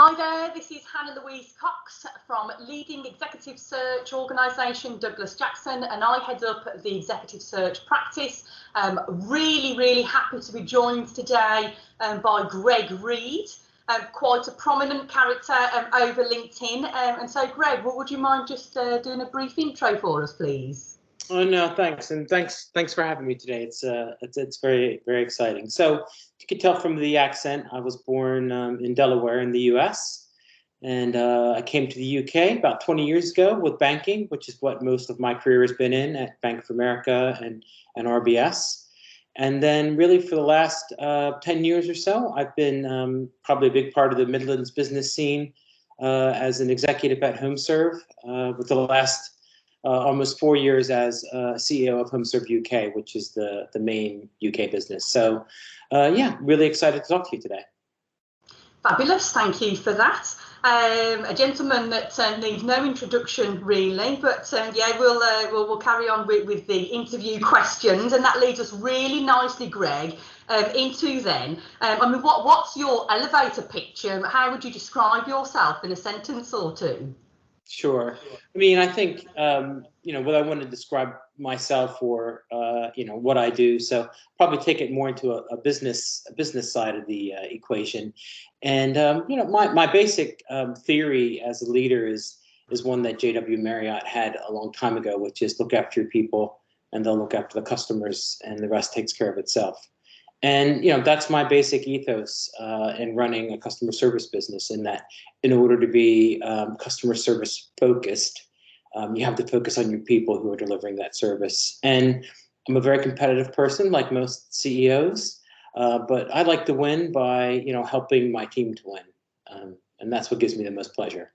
Hi there, this is Hannah Louise Cox from leading executive search organisation Douglas Jackson, and I head up the executive search practice. Really happy to be joined today by Greg Reed, quite a prominent character over LinkedIn. And so Greg, would you mind just doing a brief intro for us, please? Oh no, thanks, and thanks for having me today. It's very exciting. So you can tell from the accent, I was born in Delaware in the U.S. and I came to the U.K. about 20 years ago with banking, which is what most of my career has been in at Bank of America and RBS. And then really for the last 10 years or so, I've been probably a big part of the Midlands business scene as an executive at HomeServe with the last almost 4 years as CEO of HomeServe UK, which is the main UK business. So yeah, really excited to talk to you today. Fabulous, thank you for that. A gentleman that needs no introduction really, but yeah, we'll carry on with the interview questions, and that leads us really nicely, Greg, into then. I mean, what's your elevator pitch? How would you describe yourself in a sentence or two? Sure. I mean, I think, what I want to describe myself or, what I do. So probably take it more into a business side of the equation. And, my basic theory as a leader is one that J.W. Marriott had a long time ago, which is look after your people and they'll look after the customers and the rest takes care of itself. And, that's my basic ethos in running a customer service business, in that in order to be customer service focused, you have to focus on your people who are delivering that service. And I'm a very competitive person, like most CEOs, but I like to win by, helping my team to win. And that's what gives me the most pleasure.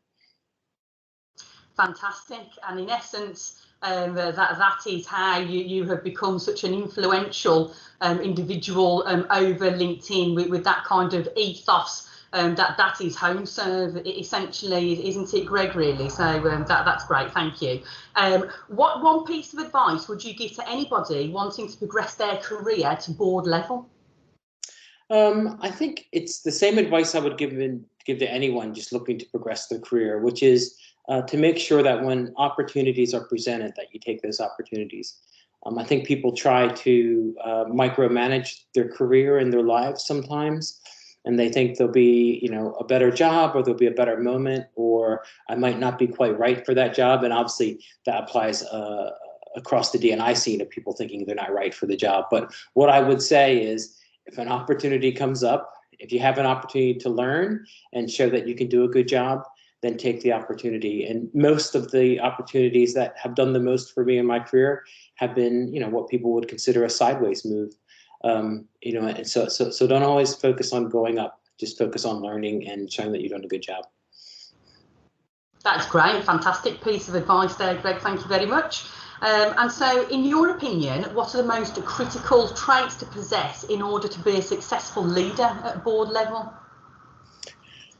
Fantastic. And in essence, that is how you have become such an influential individual over LinkedIn with that kind of ethos. That is HomeServe essentially, isn't it, Greg? Really, so that's great. Thank you. What one piece of advice would you give to anybody wanting to progress their career to board level? I think it's the same advice I would give to anyone just looking to progress their career, which is to make sure that when opportunities are presented, that you take those opportunities. I think people try to micromanage their career and their lives sometimes, and they think there'll be, a better job, or there'll be a better moment, or I might not be quite right for that job. And obviously that applies across the D&I scene of people thinking they're not right for the job. But what I would say is, if an opportunity comes up, if you have an opportunity to learn and show that you can do a good job, then take the opportunity. And most of the opportunities that have done the most for me in my career have been, what people would consider a sideways move. And so don't always focus on going up, just focus on learning and showing that you're doing a good job. That's great, fantastic piece of advice there, Greg. Thank you very much. And so, in your opinion, what are the most critical traits to possess in order to be a successful leader at board level?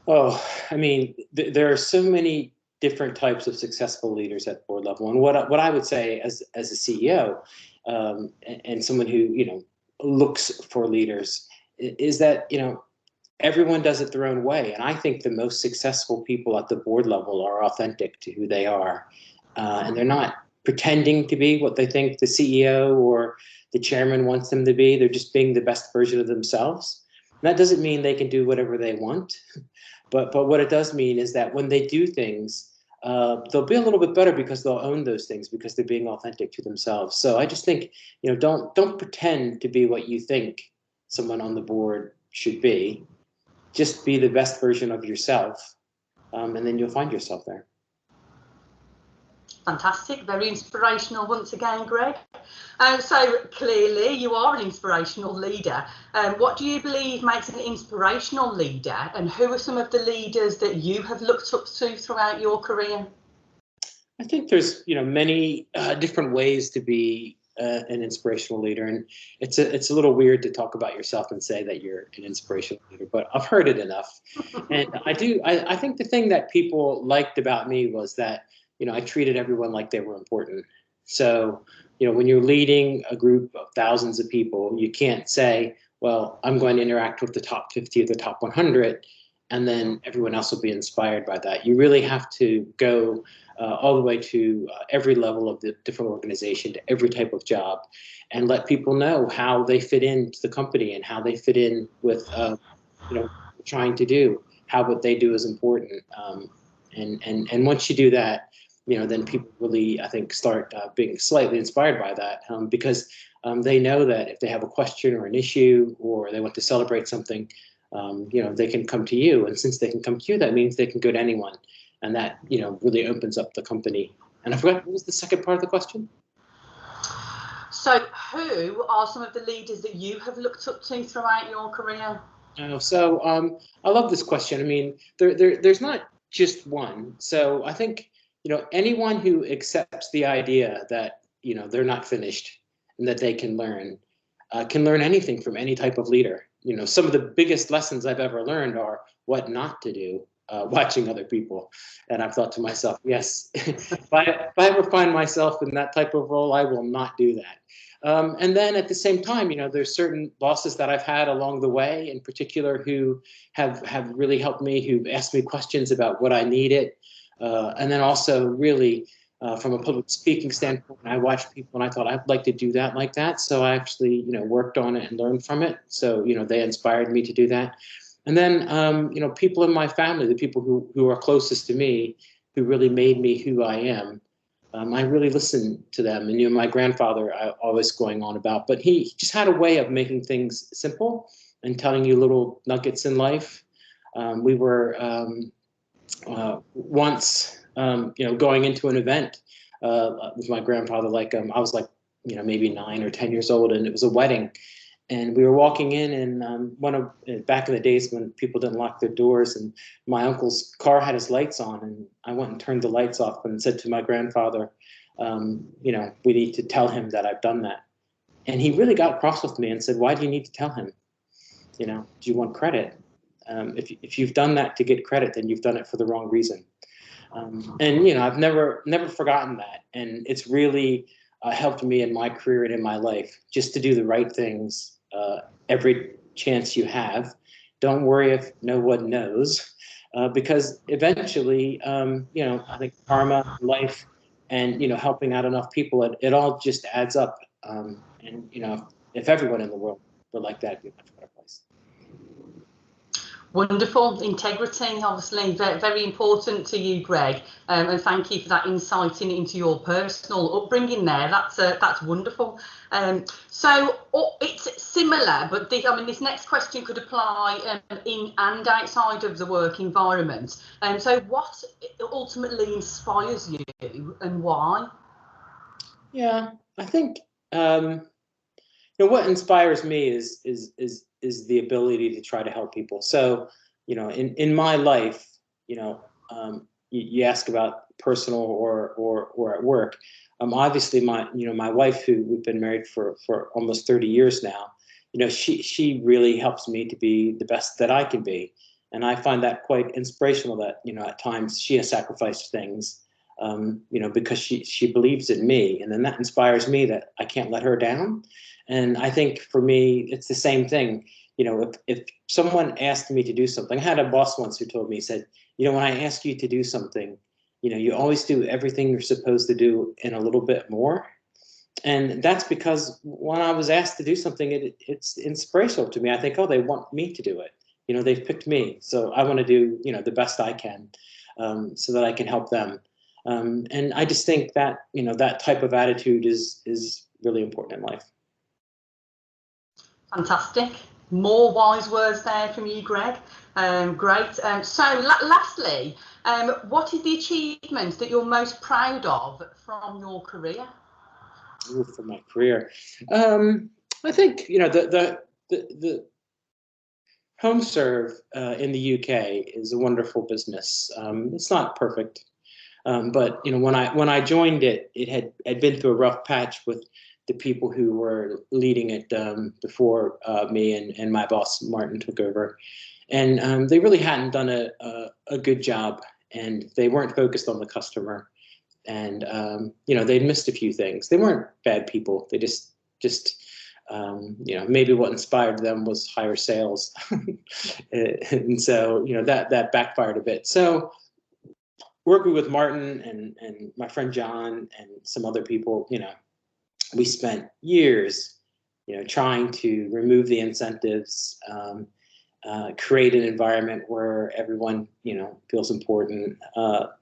Oh, I mean, there are so many different types of successful leaders at board level. And what I would say as a CEO and someone who, looks for leaders is that, everyone does it their own way. And I think the most successful people at the board level are authentic to who they are. And they're not pretending to be what they think the CEO or the chairman wants them to be. They're just being the best version of themselves. And that doesn't mean they can do whatever they want. But what it does mean is that when they do things, they'll be a little bit better because they'll own those things, because they're being authentic to themselves. So I just think, don't pretend to be what you think someone on the board should be. Just be the best version of yourself, and then you'll find yourself there. Fantastic, very inspirational once again, Greg. So clearly you are an inspirational leader. What do you believe makes an inspirational leader, and who are some of the leaders that you have looked up to throughout your career? I think there's many different ways to be an inspirational leader, and it's a little weird to talk about yourself and say that you're an inspirational leader, but I've heard it enough. And I think the thing that people liked about me was that I treated everyone like they were important. So, when you're leading a group of thousands of people, you can't say, well, I'm going to interact with the top 50 or the top 100 and then everyone else will be inspired by that. You really have to go all the way to every level of the different organization, to every type of job, and let people know how they fit into the company and how they fit in with trying to do, how what they do is important. And once you do that, then people really, I think, start being slightly inspired by that, because they know that if they have a question or an issue, or they want to celebrate something, they can come to you. And since they can come to you, that means they can go to anyone. And that, really opens up the company. And I forgot, what was the second part of the question? So who are some of the leaders that you have looked up to throughout your career? I love this question. I mean, there's not just one. So I think, anyone who accepts the idea that, they're not finished and that they can learn anything from any type of leader. Some of the biggest lessons I've ever learned are what not to do, watching other people. And I've thought to myself, yes, if I ever find myself in that type of role, I will not do that. And then at the same time, there's certain bosses that I've had along the way, in particular, who have really helped me, who've asked me questions about what I needed. And then also really from a public speaking standpoint, I watched people and I thought I'd like to do that like that. So I actually, worked on it and learned from it. So, they inspired me to do that. And then, people in my family, the people who are closest to me, who really made me who I am, I really listened to them. And, my grandfather, I always going on about, but he just had a way of making things simple and telling you little nuggets in life. We were once, going into an event with my grandfather, I was maybe 9 or 10 years old, and it was a wedding. And we were walking in, and back in the days when people didn't lock their doors, and my uncle's car had his lights on, and I went and turned the lights off and said to my grandfather, we need to tell him that I've done that. And he really got cross with me and said, why do you need to tell him? Do you want credit? If you've done that to get credit, then you've done it for the wrong reason. And I've never forgotten that, and it's really helped me in my career and in my life, just to do the right things every chance you have. Don't worry if no one knows, because eventually, I think karma, life, and helping out enough people, it all just adds up. And if everyone in the world were like that, it'd be a much better place. Wonderful. Integrity, obviously, very, very important to you, Greg, and thank you for that insight into your personal upbringing there. That's wonderful. So it's similar, but this next question could apply in and outside of the work environment. So what ultimately inspires you and why? Yeah, I think what inspires me is the ability to try to help people. So, in my life, you ask about personal or at work. Obviously, my wife, who we've been married for almost 30 years now, she really helps me to be the best that I can be, and I find that quite inspirational. That at times she has sacrificed things, because she believes in me, and then that inspires me that I can't let her down. And I think for me, it's the same thing. If someone asked me to do something, I had a boss once who told me, he said, when I ask you to do something, you always do everything you're supposed to do and a little bit more. And that's because when I was asked to do something, it's inspirational to me. I think, oh, they want me to do it. They've picked me. So I want to do, the best I can, so that I can help them. And I just think that, that type of attitude is really important in life. Fantastic. More wise words there from you, Greg. Great. So lastly, what is the achievement that you're most proud of from your career? Ooh, from my career, I think the HomeServe in the UK is a wonderful business. It's not perfect, but when I joined it, it had been through a rough patch with the people who were leading it before me and my boss Martin took over, and they really hadn't done a good job, and they weren't focused on the customer, and they'd missed a few things. They weren't bad people. They just You know, maybe what inspired them was higher sales. And so, you know, that backfired a bit. So working with Martin and my friend John and some other people, you know, we spent years, you know, trying to remove the incentives, create an environment where everyone, you know, feels important,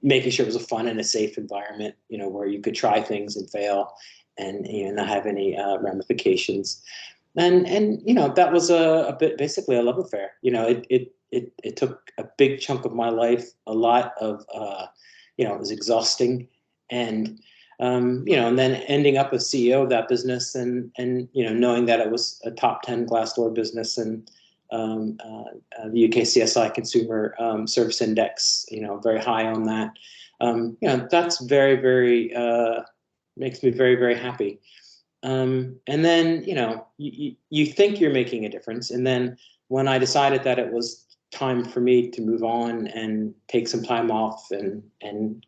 making sure it was a fun and a safe environment, you know, where you could try things and fail and, you know, not have any ramifications. And you know, that was a bit basically a love affair. You know, it took a big chunk of my life, a lot of, you know, it was exhausting. And you know, and then ending up as CEO of that business, and you know, knowing that it was a top 10 Glassdoor business, and the UK CSI Consumer Service Index, you know, very high on that. You know, that's very makes me very happy. And then, you know, you think you're making a difference, and then when I decided that it was time for me to move on and take some time off and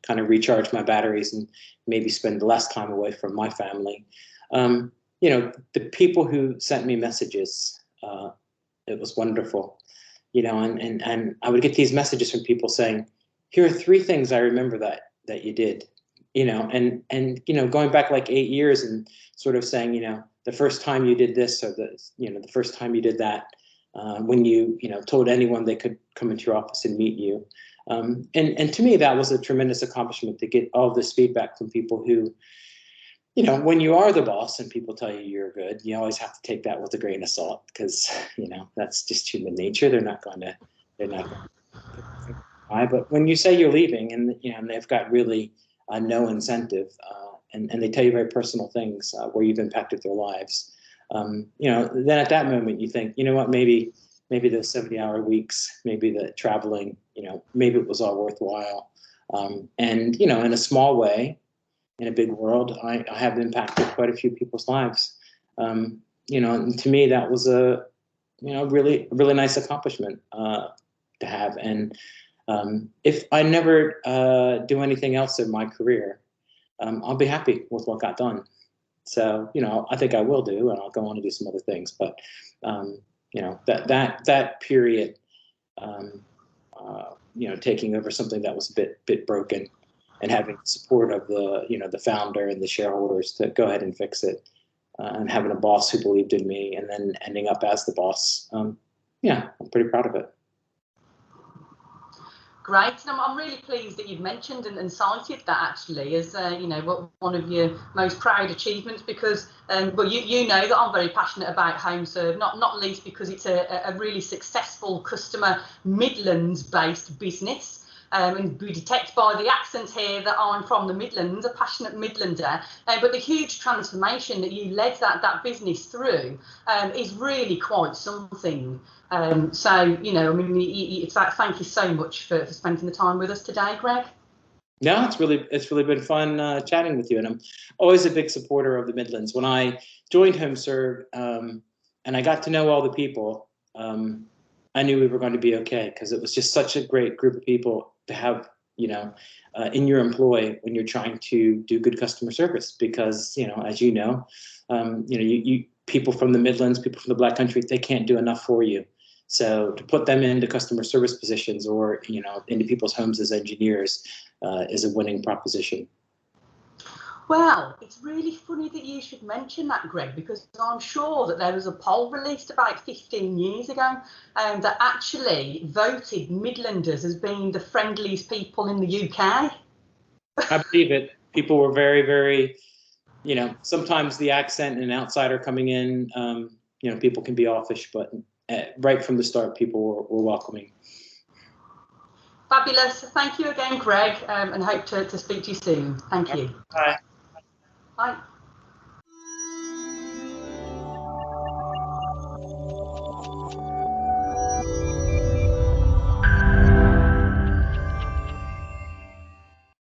kind of recharge my batteries and maybe spend less time away from my family. You know, the people who sent me messages, it was wonderful, you know, and I would get these messages from people saying, here are 3 things I remember that you did, you know, and, you know, going back like 8 years and sort of saying, you know, the first time you did this, or you know, the first time you did that, when you know, told anyone they could come into your office and meet you. And to me, that was a tremendous accomplishment, to get all this feedback from people who, you know, when you are the boss and people tell you you're good, you always have to take that with a grain of salt, because, you know, that's just human nature. They're not going to buy. But when you say you're leaving, and, you know, and they've got really no incentive, and they tell you very personal things, where you've impacted their lives, you know, then at that moment you think, you know what, maybe the 70-hour weeks, maybe the traveling, you know, maybe it was all worthwhile. And, you know, in a small way, in a big world, I have impacted quite a few people's lives. You know, and to me, that was a, you know, really nice accomplishment to have. And if I never do anything else in my career, I'll be happy with what got done. So, you know, I think I will do, and I'll go on to do some other things. But, you know, that period, you know, taking over something that was a bit broken, and having support of the, you know, the founder and the shareholders to go ahead and fix it, and having a boss who believed in me, and then ending up as the boss. Yeah, I'm pretty proud of it. Great, and I'm really pleased that you've mentioned and cited that actually as you know, one of your most proud achievements, because well, you know that I'm very passionate about HomeServe, not least because it's a really successful customer Midlands-based business. And we detect by the accent here that I'm from the Midlands, a passionate Midlander. But the huge transformation that you led that business through is really quite something. So, you know, I mean, thank you so much for spending the time with us today, Greg. No, it's really been fun chatting with you, and I'm always a big supporter of the Midlands. When I joined HomeServe, and I got to know all the people, I knew we were going to be okay, because it was just such a great group of people to have, you know, in your employ when you're trying to do good customer service. Because, you know, as you know, you people from the Midlands, people from the Black Country, they can't do enough for you. So to put them into customer service positions, or, you know, into people's homes as engineers, is a winning proposition. Well, it's really funny that you should mention that, Greg, because I'm sure that there was a poll released about 15 years ago that actually voted Midlanders as being the friendliest people in the UK. I believe it. People were very, you know, sometimes the accent and an outsider coming in, you know, people can be offish, but right from the start, people were welcoming. Fabulous. Thank you again, Greg, and hope to speak to you soon. Thank you. Bye. Bye.